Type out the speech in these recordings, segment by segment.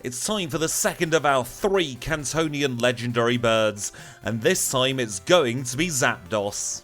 it's time for the second of our 3 Cantonian legendary birds, and this time it's going to be Zapdos.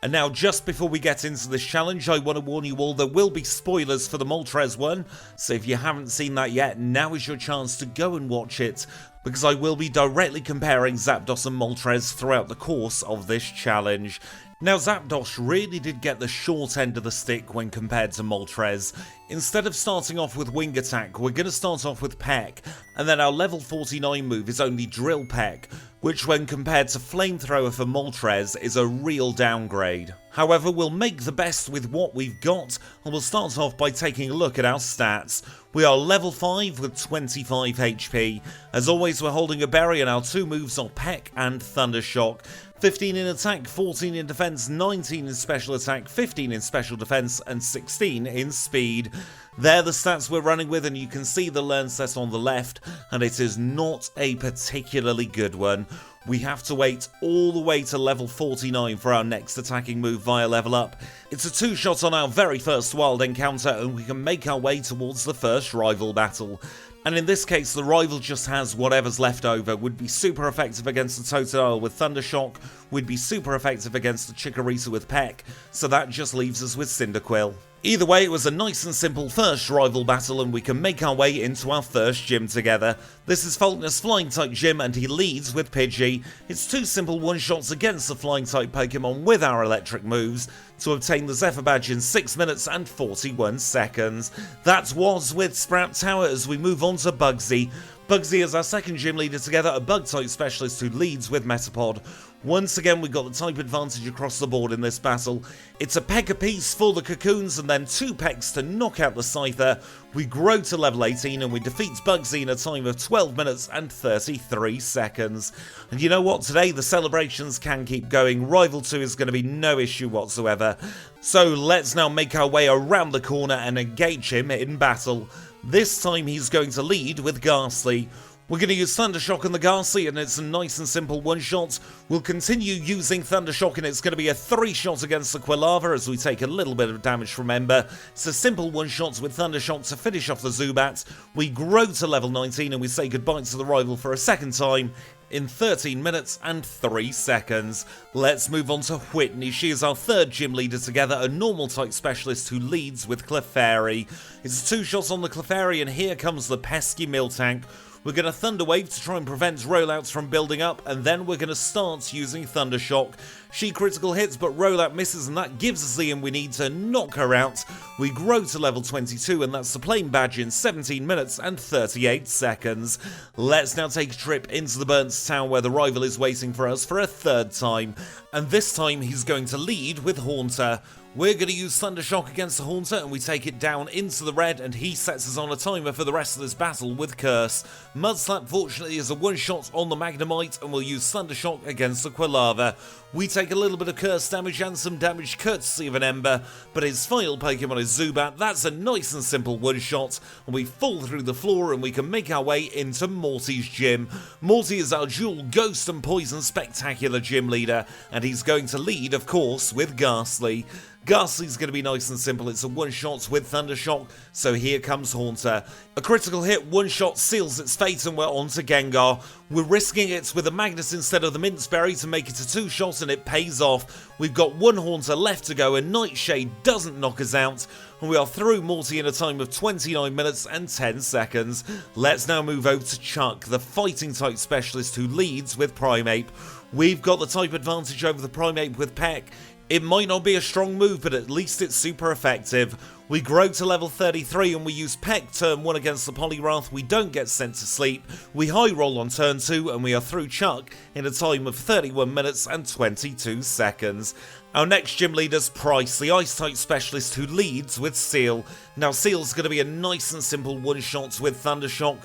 And now, just before we get into this challenge, I want to warn you all there will be spoilers for the Moltres one, so if you haven't seen that yet, now is your chance to go and watch it, because I will be directly comparing Zapdos and Moltres throughout the course of this challenge. Now, Zapdos really did get the short end of the stick when compared to Moltres. Instead of starting off with Wing Attack, we're going to start off with Peck, and then our level 49 move is only Drill Peck, which when compared to Flamethrower for Moltres is a real downgrade. However, we'll make the best with what we've got, and we'll start off by taking a look at our stats. We are level 5 with 25 HP. As always, we're holding a berry, and our 2 moves are Peck and Thundershock. 15 in attack, 14 in defense, 19 in special attack, 15 in special defense, and 16 in speed. They're the stats we're running with, and you can see the learn set on the left, and it is not a particularly good one. We have to wait all the way to level 49 for our next attacking move via level up. It's a 2-shot on our very first wild encounter, and we can make our way towards the first rival battle. And in this case, the rival just has whatever's left over. Would be super effective against the Totodile with Thundershock, would be super effective against the Chikorita with Peck, so that just leaves us with Cyndaquil. Either way, it was a nice and simple first rival battle, and we can make our way into our first gym together. This is Faulkner's Flying-type gym, and he leads with Pidgey. It's 2 simple one-shots against the Flying-type Pokemon with our electric moves to obtain the Zephyr Badge in 6 minutes and 41 seconds. That was with Sprout Tower as we move on to Bugsy. Bugsy is our second gym leader together, a Bug-type specialist who leads with Metapod. Once again, we've got the type advantage across the board in this battle. It's a peck apiece for the Cocoons and then 2 pecks to knock out the Scyther. We grow to level 18 and we defeat Bugsy in a time of 12 minutes and 33 seconds. And you know what? Today the celebrations can keep going. Rival 2 is going to be no issue whatsoever. So let's now make our way around the corner and engage him in battle. This time he's going to lead with Ghastly. We're going to use Thundershock on the Ghastly, and it's a nice and simple one-shot. We'll continue using Thundershock, and it's going to be a 3-shot against the Quilava as we take a little bit of damage from Ember. It's a simple one-shot with Thundershock to finish off the Zubat. We grow to level 19, and we say goodbye to the rival for a second time in 13 minutes and 3 seconds. Let's move on to Whitney. She is our 3rd gym leader together, a normal type specialist who leads with Clefairy. It's a 2-shot on the Clefairy, and here comes the pesky Miltank. We're going to Thunder Wave to try and prevent rollouts from building up, and then we're going to start using Thundershock. She critical hits, but rollout misses, and that gives us the in we need to knock her out. We grow to level 22, and that's the plain badge in 17 minutes and 38 seconds. Let's now take a trip into the Burnt Town where the rival is waiting for us for a 3rd time, and this time he's going to lead with Haunter. We're going to use Thundershock against the Haunter, and we take it down into the red, and he sets us on a timer for the rest of this battle with Curse. Mudslap fortunately is a one-shot on the Magnemite, and we'll use Thundershock against the Quilava. We take a little bit of Curse damage and some damage courtesy of an Ember, but his final Pokemon is Zubat. That's a nice and simple one-shot, and we fall through the floor, and we can make our way into Morty's gym. Morty is our dual Ghost and Poison Spectacular gym leader, and he's going to lead, of course, with Ghastly. Ghastly's going to be nice and simple. It's a one-shot with Thundershock, so here comes Haunter. A critical hit one-shot seals its fate, and we're on to Gengar. We're risking it with a Magnus instead of the Minceberry to make it a 2-shot, and it pays off. We've got 1 Haunter left to go, and Nightshade doesn't knock us out, and we are through Morty in a time of 29 minutes and 10 seconds. Let's now move over to Chuck, the fighting-type specialist who leads with Primeape. We've got the type advantage over the Primeape with Peck. It might not be a strong move, but at least it's super effective. We grow to level 33 and we use Peck turn 1 against the Poliwrath. We don't get sent to sleep. We high roll on turn 2 and we are through Chuck in a time of 31 minutes and 22 seconds. Our next gym leader's Price, the Ice-type specialist who leads with Seal. Now Seal's going to be a nice and simple one-shot with Thundershock.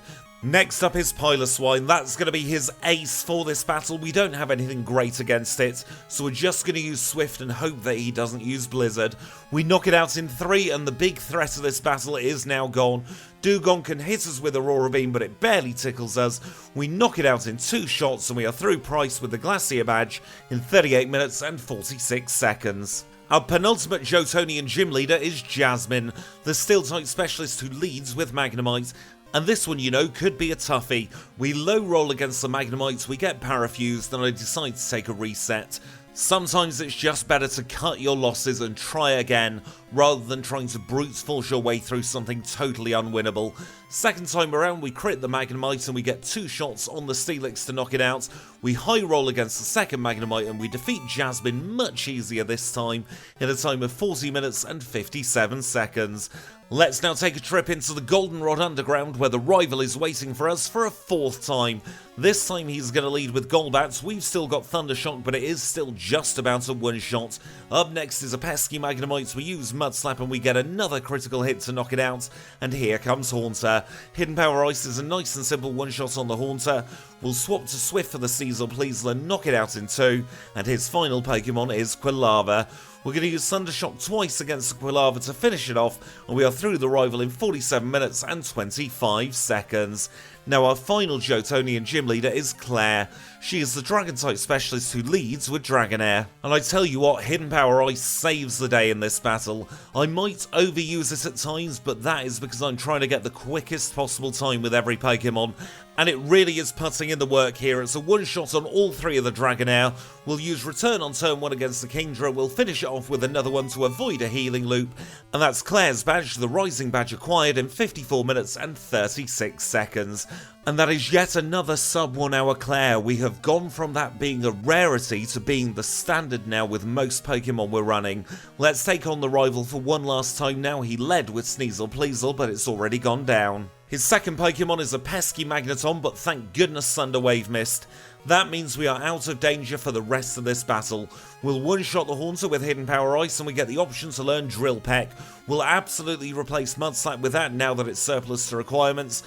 Next up is Piloswine. That's going to be his ace for this battle. We don't have anything great against it, so we're just going to use Swift and hope that he doesn't use Blizzard. We knock it out in 3, and the big threat of this battle is now gone. Dugong can hit us with Aurora Beam, but it barely tickles us. We knock it out in 2 shots, and we are through Price with the Glacier Badge in 38 minutes and 46 seconds. Our penultimate Johtonian gym leader is Jasmine, the Steel-type specialist who leads with Magnemite. And this one, you know, could be a toughie. We low roll against the Magnemites, we get parafused, and I decide to take a reset. Sometimes it's just better to cut your losses and try again, rather than trying to brute force your way through something totally unwinnable. Second time around, we crit the Magnemite and we get 2 shots on the Steelix to knock it out. We high roll against the second Magnemite and we defeat Jasmine much easier this time, in a time of 40 minutes and 57 seconds. Let's now take a trip into the Goldenrod Underground, where the rival is waiting for us for a 4th time. This time he's going to lead with Golbats. We've still got Thundershock, but it is still just about a one-shot. Up next is a pesky Magnemite. We use Mudslap and we get another critical hit to knock it out. And here comes Haunter. Hidden Power Ice is a nice and simple one-shot on the Haunter. We'll swap to Swift for the Sneasel Pleasler, knock it out in 2. And his final Pokemon is Quilava. We're going to use Thundershock twice against the Quilava to finish it off, and we are through the rival in 47 minutes and 25 seconds. Now our final Johtonian gym leader is Claire. She is the Dragon-type specialist who leads with Dragonair. And I tell you what, Hidden Power Ice saves the day in this battle. I might overuse it at times, but that is because I'm trying to get the quickest possible time with every Pokemon. And it really is putting in the work here. It's a one-shot on all 3 of the Dragonair. We'll use Return on turn 1 against the Kingdra. We'll finish it off with another one to avoid a healing loop. And that's Claire's badge, the Rising badge acquired in 54 minutes and 36 seconds. And that is yet another sub 1 hour Claire. We have gone from that being a rarity to being the standard now with most Pokemon we're running. Let's take on the rival for one last time now. He led with Sneasel Pleasel, but it's already gone down. His second Pokemon is a pesky Magneton, but thank goodness Thunder Wave missed. That means we are out of danger for the rest of this battle. We'll one-shot the Haunter with Hidden Power Ice and we get the option to learn Drill Peck. We'll absolutely replace Mudslap with that now that it's surplus to requirements.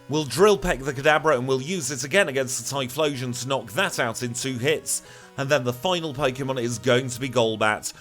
We'll Drill Peck the Kadabra and we'll use it again against the Typhlosion to knock that out in 2 hits. And then the final Pokemon is going to be Golbat.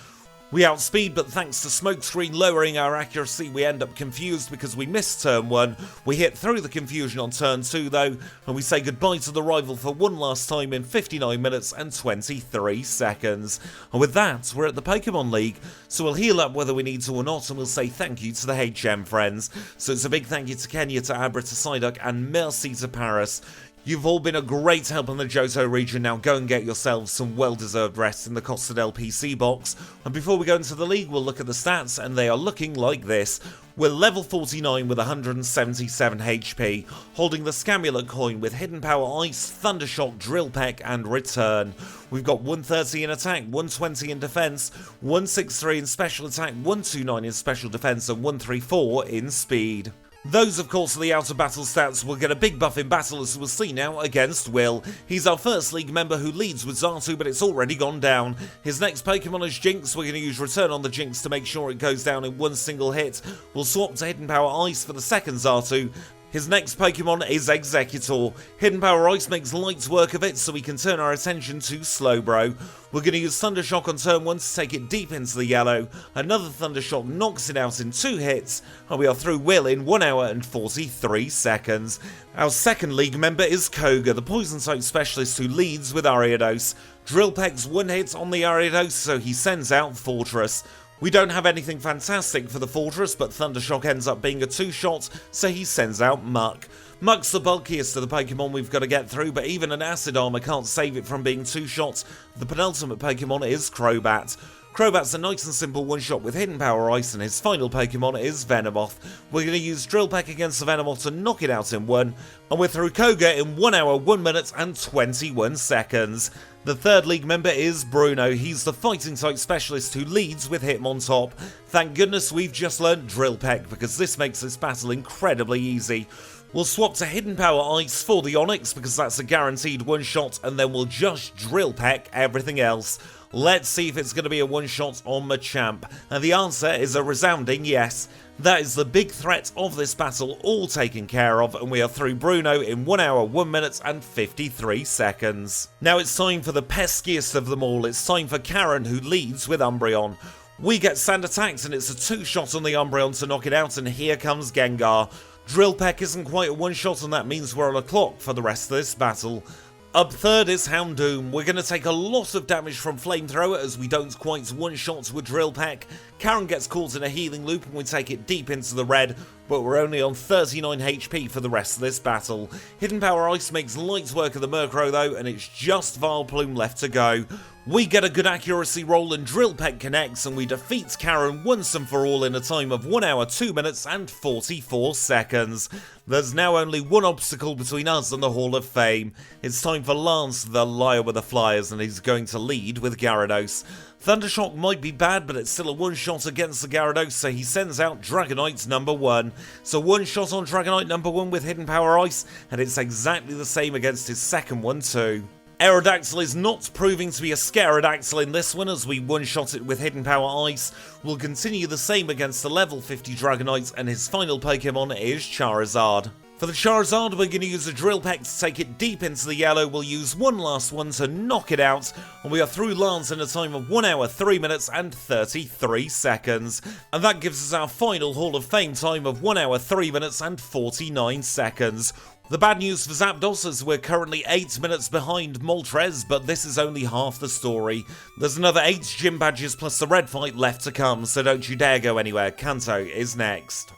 We outspeed, but thanks to Smokescreen lowering our accuracy, we end up confused because we missed turn 1. We hit through the confusion on turn 2 though, and we say goodbye to the rival for one last time in 59 minutes and 23 seconds. And with that, we're at the Pokémon League, so we'll heal up whether we need to or not, and we'll say thank you to the HM friends. So it's a big thank you to Kenya, to Abra, to Psyduck, and merci to Paris. You've all been a great help in the Johto region. Now go and get yourselves some well-deserved rest in the Costa del PC box. And before we go into the league, we'll look at the stats, and they are looking like this. We're level 49 with 177 HP, holding the Scamulet coin with Hidden Power Ice, Thundershock, Drill Peck, and Return. We've got 130 in attack, 120 in defense, 163 in special attack, 129 in special defense, and 134 in speed. Those, of course, are the outer battle stats. We'll get a big buff in battle, as we'll see now, against Will. He's our first league member who leads with Xatu, but it's already gone down. His next Pokemon is Jinx. We're going to use Return on the Jinx to make sure it goes down in one single hit. We'll swap to Hidden Power Ice for the second Xatu. His next Pokemon is Executor. Hidden Power Ice makes light work of it, so we can turn our attention to Slowbro. We're going to use Thundershock on turn 1 to take it deep into the yellow. Another Thundershock knocks it out in 2 hits, and we are through Will in 1 hour and 43 seconds. Our second league member is Koga, the Poison-type specialist who leads with Ariados. Drill Peck's 1 hit on the Ariados, so he sends out Fortress. We don't have anything fantastic for the Fortress, but Thundershock ends up being a 2-shot, so he sends out Muck. Muck's the bulkiest of the Pokemon we've got to get through, but even an Acid Armor can't save it from being 2 shots. The penultimate Pokemon is Crobat. Crobat's a nice and simple one-shot with Hidden Power Ice, and his final Pokemon is Venomoth. We're going to use Drill Peck against the Venomoth to knock it out in 1, and we're through Koga in 1 hour, 1 minute and 21 seconds. The third league member is Bruno. He's the fighting-type specialist who leads with Hitmontop. Thank goodness we've just learnt Drill Peck, because this makes this battle incredibly easy. We'll swap to Hidden Power Ice for the Onix, because that's a guaranteed one-shot, and then we'll just Drill Peck everything else. Let's see if it's going to be a one-shot on Machamp, and the answer is a resounding yes. That is the big threat of this battle all taken care of, and we are through Bruno in 1 hour, 1 minute and 53 seconds. Now it's time for the peskiest of them all. It's time for Karen, who leads with Umbreon. We get Sand Attacks, and it's a 2-shot on the Umbreon to knock it out, and here comes Gengar. Drill Peck isn't quite a one-shot, and that means we're on a clock for the rest of this battle. Up third is Houndoom. We're going to take a lot of damage from Flamethrower as we don't quite one-shot with Drill Peck. Karen gets caught in a healing loop and we take it deep into the red, but we're only on 39 HP for the rest of this battle. Hidden Power Ice makes light work of the Murkrow though, and it's just Vileplume left to go. We get a good accuracy roll and Drill Peck connects and we defeat Karen once and for all in a time of 1 hour, 2 minutes and 44 seconds. There's now only one obstacle between us and the Hall of Fame. It's time for Lance, the liar with the flyers, and he's going to lead with Gyarados. Thundershock might be bad, but it's still a one-shot against the Gyarados, so he sends out Dragonite's number 1. So one shot on Dragonite number 1 with Hidden Power Ice, and it's exactly the same against his second one too. Aerodactyl is not proving to be a Scarodactyl in this one as we one-shot it with Hidden Power Ice. We'll continue the same against the level 50 Dragonite, and his final Pokemon is Charizard. For the Charizard, we're going to use a Drill Peck to take it deep into the yellow. We'll use one last one to knock it out, and we are through Lance in a time of 1 hour, 3 minutes and 33 seconds. And that gives us our final Hall of Fame time of 1 hour, 3 minutes and 49 seconds. The bad news for Zapdos is we're currently 8 minutes behind Moltres, but this is only half the story. There's another 8 gym badges plus the red fight left to come, so don't you dare go anywhere. Kanto is next.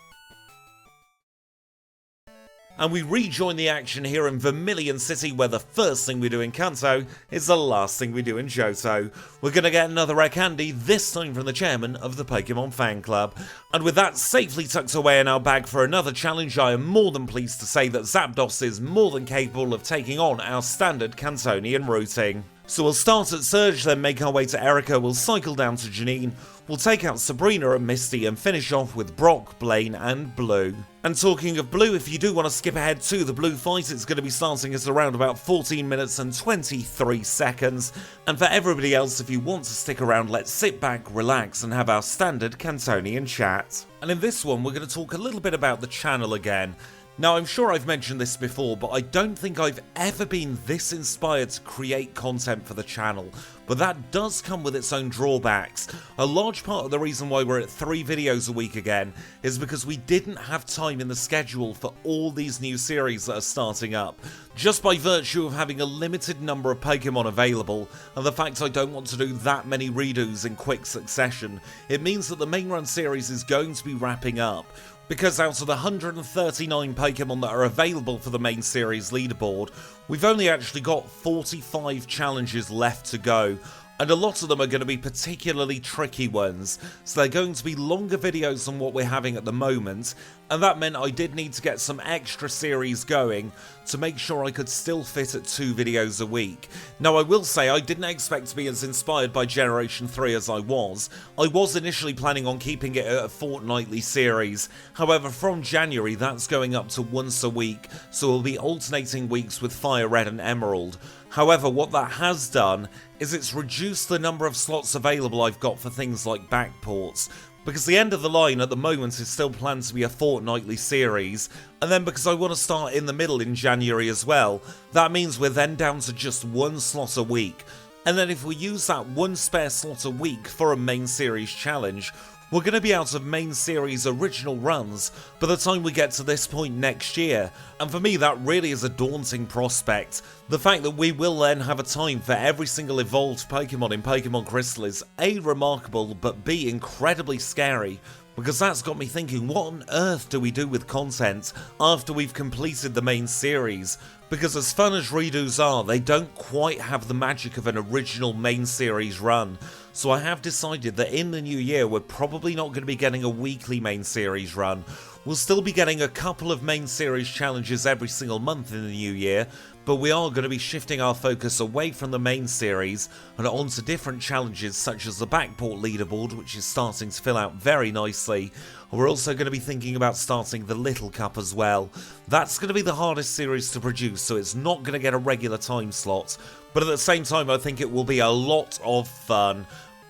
And we rejoin the action here in Vermilion City, where the first thing we do in Kanto is the last thing we do in Johto. We're going to get another rare candy, this time from the chairman of the Pokemon Fan Club. And with that safely tucked away in our bag for another challenge, I am more than pleased to say that Zapdos is more than capable of taking on our standard Kantonian routing. So we'll start at Surge, then make our way to Erica, we'll cycle down to Janine, we'll take out Sabrina and Misty and finish off with Brock, Blaine and Blue. And talking of Blue, if you do want to skip ahead to the Blue fight, it's going to be starting at around about 14 minutes and 23 seconds. And for everybody else, if you want to stick around, let's sit back, relax and have our standard Kantonian chat. And in this one, we're going to talk a little bit about the channel again. Now, I'm sure I've mentioned this before, but I don't think I've ever been this inspired to create content for the channel, but that does come with its own drawbacks. A large part of the reason why we're at 3 videos a week again is because we didn't have time in the schedule for all these new series that are starting up. Just by virtue of having a limited number of Pokemon available, and the fact I don't want to do that many redos in quick succession, it means that the main run series is going to be wrapping up. Because out of the 139 Pokemon that are available for the main series leaderboard, we've only actually got 45 challenges left to go, and a lot of them are going to be particularly tricky ones, so they're going to be longer videos than what we're having at the moment, and that meant I did need to get some extra series going to make sure I could still fit at 2 videos a week. Now I will say I didn't expect to be as inspired by Generation 3 as I was. I was initially planning on keeping it at a fortnightly series, however from January that's going up to once a week, so we'll be alternating weeks with Fire Red and Emerald. However, what that has done is it's reduced the number of slots available I've got for things like backports, because the end of the line at the moment is still planned to be a fortnightly series, and then because I want to start in the middle in January as well, that means we're then down to just 1 slot a week. And then if we use that 1 spare slot a week for a main series challenge, we're going to be out of main series original runs by the time we get to this point next year, and for me that really is a daunting prospect. The fact that we will then have a time for every single evolved Pokemon in Pokemon Crystal is A, remarkable, but B, incredibly scary, because that's got me thinking, what on earth do we do with content after we've completed the main series? Because as fun as redos are, they don't quite have the magic of an original main series run. So I have decided that in the new year we're probably not going to be getting a weekly main series run. We'll still be getting a couple of main series challenges every single month in the new year, but we are going to be shifting our focus away from the main series and onto different challenges such as the Backport leaderboard, which is starting to fill out very nicely. We're also going to be thinking about starting the Little Cup as well. That's going to be the hardest series to produce, so it's not going to get a regular time slot, but at the same time I think it will be a lot of fun.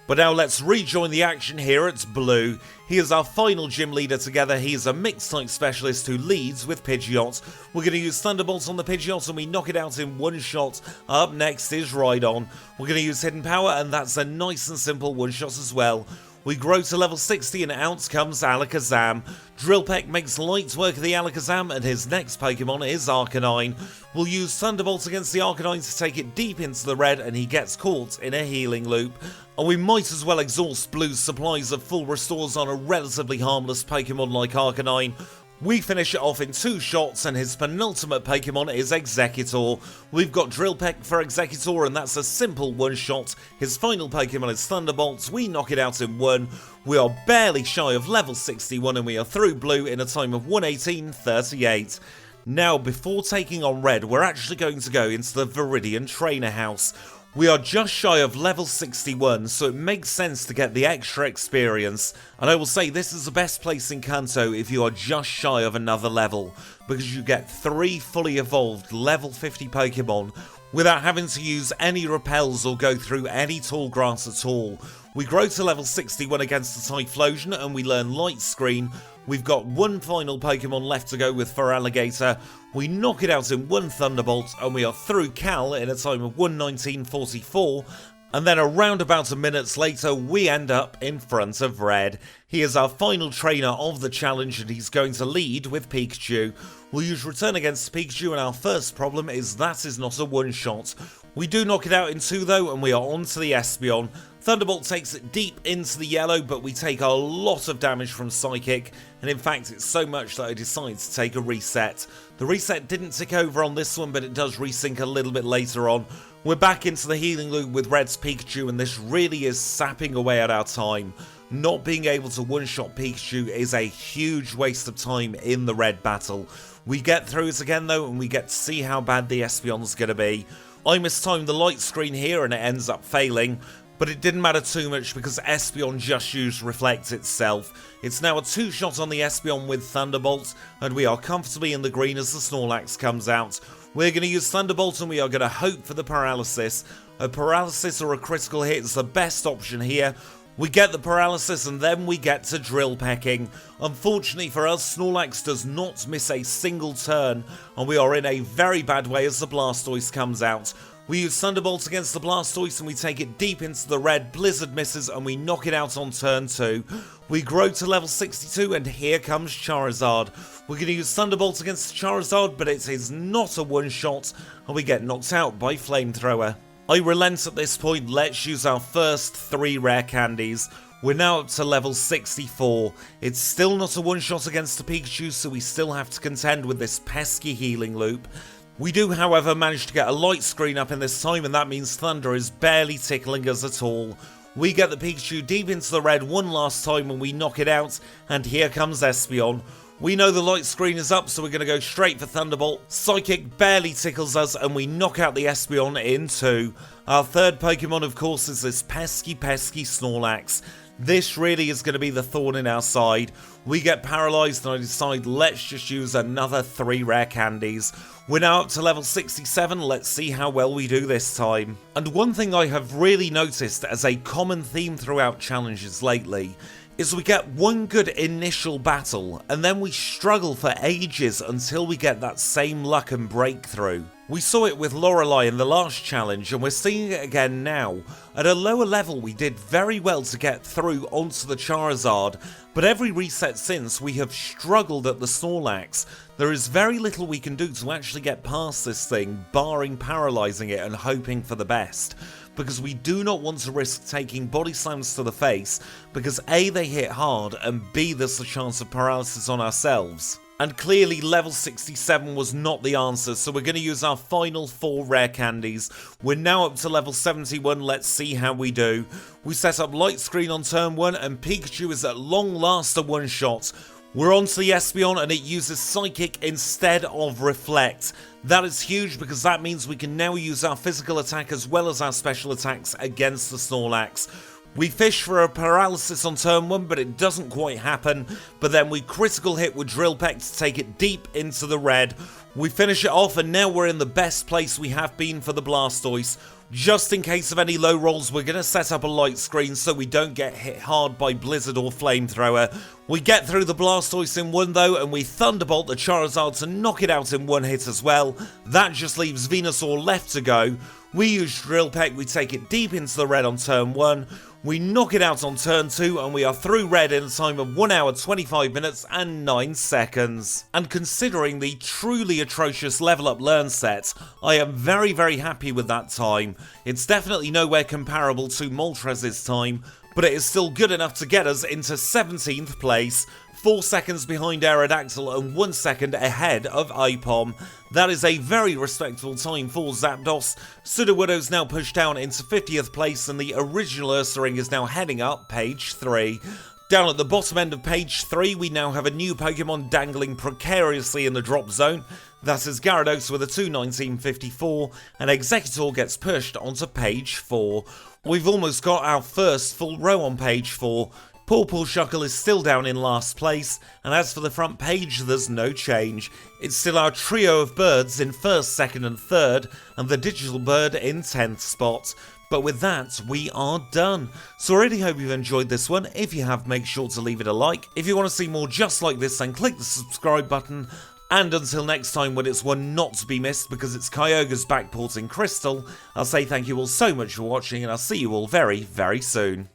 But now let's rejoin the action here at Blue. He is our final gym leader together. He is a mixed type specialist who leads with Pidgeot. We're going to use Thunderbolt on the Pidgeot and we knock it out in 1 shot. Up next is Rhydon. We're going to use Hidden Power and that's a nice and simple 1 shot as well. We grow to level 60 and out comes Alakazam. Drill Peck makes light work of the Alakazam and his next Pokemon is Arcanine. We'll use Thunderbolt against the Arcanine to take it deep into the red and he gets caught in a healing loop. And we might as well exhaust Blue's supplies of full restores on a relatively harmless Pokemon like Arcanine. We finish it off in 2 shots and his penultimate Pokemon is Exeggutor. We've got Drill Peck for Exeggutor and that's a simple 1-shot. His final Pokemon is Thunderbolt. We knock it out in 1. We are barely shy of level 61 and we are through Blue in a time of 1:18:38. Now, before taking on Red, we're actually going to go into the Viridian Trainer House. We are just shy of level 61, so it makes sense to get the extra experience. And I will say this is the best place in Kanto if you are just shy of another level, because you get 3 fully evolved level 50 Pokemon without having to use any repels or go through any tall grass at all. We grow to level 61 against the Typhlosion and we learn Light Screen. We've got 1 final Pokemon left to go with Feraligatr. We knock it out in 1 Thunderbolt and we are through Cal in a time of 1:19:44. And then around about a minute later we end up in front of Red. He is our final trainer of the challenge and he's going to lead with Pikachu. We'll use Return against Pikachu and our first problem is that is not a 1-shot. We do knock it out in 2 though and we are on to the Espeon. Thunderbolt takes it deep into the yellow, but we take a lot of damage from Psychic, and in fact it's so much that I decide to take a reset. The reset didn't tick over on this one, but it does resync a little bit later on. We're back into the healing loop with Red's Pikachu, and this really is sapping away at our time. Not being able to one-shot Pikachu is a huge waste of time in the Red battle. We get through it again though, and we get to see how bad the Espeon's going to be. I mistimed the Light Screen here and it ends up failing. But it didn't matter too much because Espeon just used Reflect itself. It's now a 2-shot on the Espeon with Thunderbolt, and we are comfortably in the green as the Snorlax comes out. We're going to use Thunderbolt and we are going to hope for the Paralysis. A Paralysis or a critical hit is the best option here. We get the Paralysis and then we get to Drill Pecking. Unfortunately for us, Snorlax does not miss a single turn, and we are in a very bad way as the Blastoise comes out. We use Thunderbolt against the Blastoise and we take it deep into the red, Blizzard misses and we knock it out on turn 2. We grow to level 62 and here comes Charizard. We're going to use Thunderbolt against Charizard, but it is not a 1-shot and we get knocked out by Flamethrower. I relent at this point, let's use our first 3 rare candies. We're now up to level 64. It's still not a 1-shot against the Pikachu, so we still have to contend with this pesky healing loop. We do, however, manage to get a Light Screen up in this time, and that means Thunder is barely tickling us at all. We get the Pikachu deep into the red one last time and we knock it out, and here comes Espeon. We know the Light Screen is up, so we're going to go straight for Thunderbolt. Psychic barely tickles us, and we knock out the Espeon in 2. Our third Pokemon, of course, is this pesky Snorlax. This really is going to be the thorn in our side. We get paralysed and I decide let's just use another 3 rare candies. We're now up to level 67, let's see how well we do this time. And one thing I have really noticed as a common theme throughout challenges lately is we get one good initial battle and then we struggle for ages until we get that same luck and breakthrough. We saw it with Lorelei in the last challenge and we're seeing it again now. At a lower level we did very well to get through onto the Charizard, but every reset since we have struggled at the Snorlax. There is very little we can do to actually get past this thing, barring paralysing it and hoping for the best. Because we do not want to risk taking body slams to the face, because A, they hit hard, and B, there's a chance of paralysis on ourselves. And clearly level 67 was not the answer, so we're going to use our final 4 rare candies. We're now up to level 71, let's see how we do. We set up Light Screen on turn 1, and Pikachu is at long last a 1-shot. We're on to the Espeon and it uses Psychic instead of Reflect. That is huge because that means we can now use our physical attack as well as our special attacks against the Snorlax. We fish for a paralysis on turn 1, but it doesn't quite happen. But then we critical hit with Drill Peck to take it deep into the red. We finish it off and now we're in the best place we have been for the Blastoise. Just in case of any low rolls, we're going to set up a Light Screen so we don't get hit hard by Blizzard or Flamethrower. We get through the Blastoise in 1 though, and we Thunderbolt the Charizard to knock it out in 1 hit as well. That just leaves Venusaur left to go. We use Drill Peck, we take it deep into the red on turn 1. We knock it out on turn 2 and we are through red in a time of 1 hour 25 minutes and 9 seconds. And considering the truly atrocious level up learn set, I am very happy with that time. It's definitely nowhere comparable to Moltres' time, but it is still good enough to get us into 17th place, 4 seconds behind Aerodactyl and 1 second ahead of Ipom. That is a very respectable time for Zapdos. Sudowoodo's now pushed down into 50th place and the original Ursaring is now heading up page 3. Down at the bottom end of page 3 we now have a new Pokemon dangling precariously in the drop zone. That is Gyarados with a 219.54 and Executor gets pushed onto page 4. We've almost got our first full row on page 4. Poor Shuckle is still down in last place, and as for the front page, there's no change. It's still our trio of birds in 1st, 2nd and 3rd, and the digital bird in 10th spot. But with that, we are done. So I really hope you've enjoyed this one. If you have, make sure to leave it a like. If you want to see more just like this, then click the subscribe button. And until next time when it's one not to be missed because it's Kyogre's backporting Crystal, I'll say thank you all so much for watching and I'll see you all very soon.